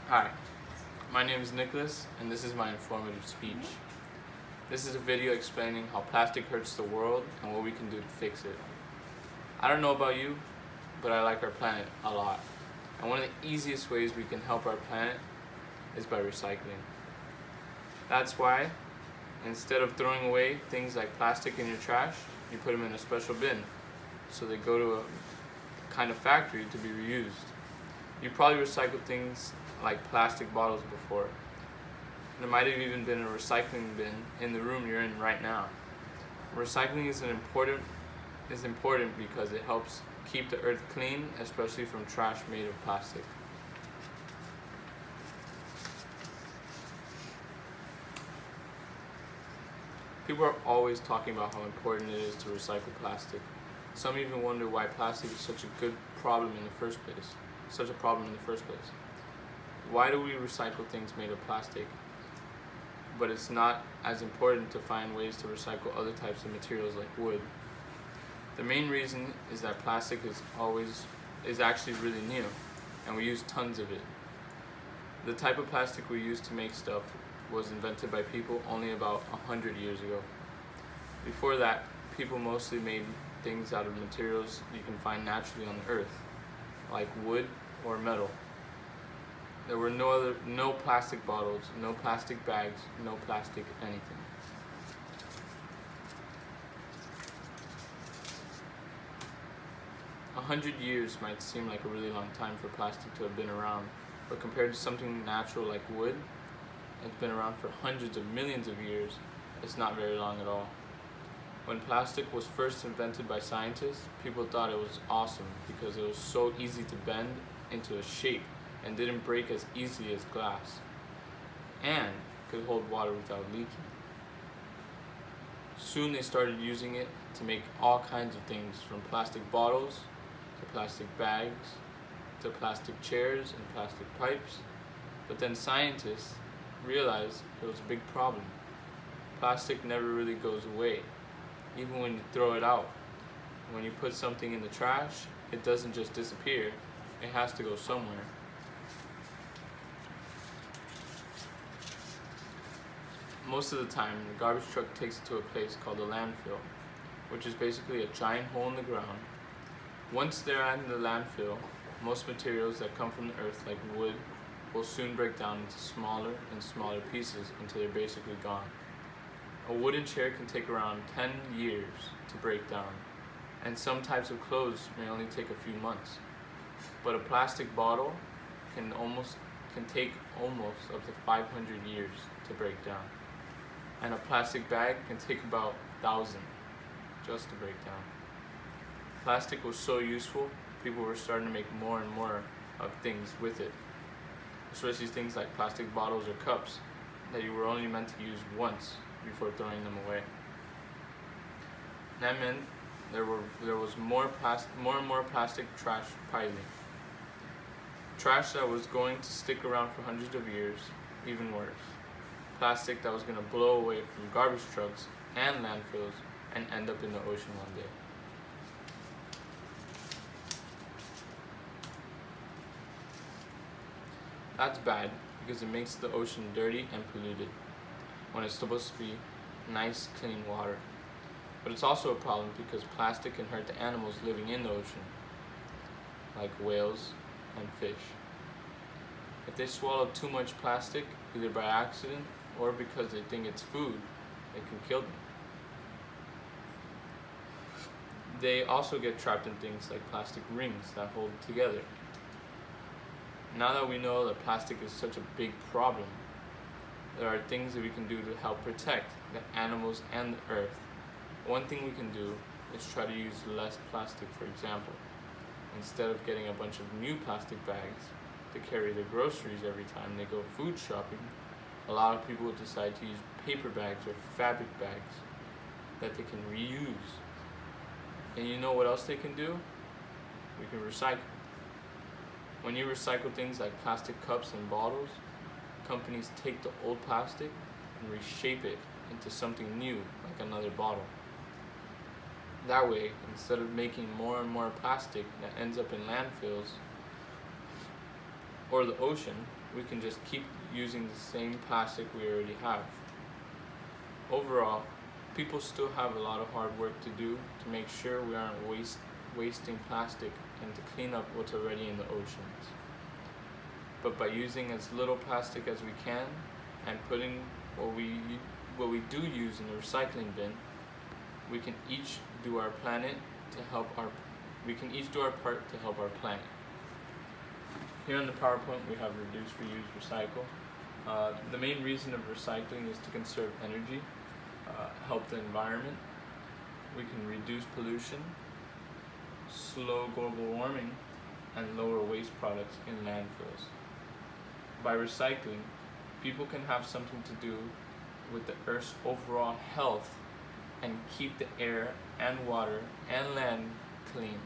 Hi, my name is Nicholas, and this is my informative speech. This is a video explaining how plastic hurts the world and what we can do to fix it. I don't know about you, but I like our planet a lot. And one of the easiest ways we can help our planet is by recycling. That's why, instead of throwing away things like plastic in your trash, you put them in a special bin, so they go to a kind of factory to be reused. You probably recycled things like plastic bottles before. There might have even been a recycling bin in the room you're in right now. Recycling is important because it helps keep the earth clean, especially from trash made of plastic. People are always talking about how important it is to recycle plastic. Some even wonder why plastic is such a problem in the first place. Why do we recycle things made of plastic? But it's not as important to find ways to recycle other types of materials like wood. The main reason is that plastic is actually really new, and we use tons of it. The type of plastic we use to make stuff was invented by people only about 100 years ago. Before that, people mostly made things out of materials you can find naturally on the earth, like wood or metal. There were no plastic bottles, no plastic bags, no plastic anything. A 100 years might seem like a really long time for plastic to have been around, but compared to something natural like wood, it's been around for hundreds of millions of years. It's not very long at all. When plastic was first invented by scientists, people thought it was awesome because it was so easy to bend into a shape and didn't break as easily as glass, and could hold water without leaking. Soon they started using it to make all kinds of things, from plastic bottles to plastic bags to plastic chairs and plastic pipes. But then scientists realized it was a big problem. Plastic never really goes away, even when you throw it out. When you put something in the trash, it doesn't just disappear, it has to go somewhere. Most of the time, the garbage truck takes it to a place called a landfill, which is basically a giant hole in the ground. Once they're in the landfill, most materials that come from the earth, like wood, will soon break down into smaller and smaller pieces until they're basically gone. A wooden chair can take around 10 years to break down, and some types of clothes may only take a few months. But a plastic bottle can take almost up to 500 years to break down. And a plastic bag can take about 1,000 just to break down. Plastic was so useful, people were starting to make more and more of things with it, especially things like plastic bottles or cups that you were only meant to use once before throwing them away. That meant there was more and more plastic trash piling. Trash that was going to stick around for hundreds of years, even worse. Plastic that was going to blow away from garbage trucks and landfills and end up in the ocean one day. That's bad because it makes the ocean dirty and polluted when it's supposed to be nice, clean water. But it's also a problem because plastic can hurt the animals living in the ocean, like whales and fish. If they swallow too much plastic, either by accident or because they think it's food, it can kill them. They also get trapped in things like plastic rings that hold together. Now that we know that plastic is such a big problem, there are things that we can do to help protect the animals and the earth. One thing we can do is try to use less plastic. For example, instead of getting a bunch of new plastic bags to carry their groceries every time they go food shopping, a lot of people decide to use paper bags or fabric bags that they can reuse. And you know what else they can do? We can recycle. When you recycle things like plastic cups and bottles, companies take the old plastic and reshape it into something new, like another bottle. That way, instead of making more and more plastic that ends up in landfills, or the ocean, we can just keep using the same plastic we already have. Overall, people still have a lot of hard work to do to make sure we aren't wasting plastic and to clean up what's already in the oceans. But by using as little plastic as we can and putting what we do use in the recycling bin, we can each do our part to help our planet. Here on the PowerPoint we have reduce, reuse, recycle. The main reason of recycling is to conserve energy, help the environment. We can reduce pollution, slow global warming, and lower waste products in landfills. By recycling, people can have something to do with the Earth's overall health and keep the air and water and land clean.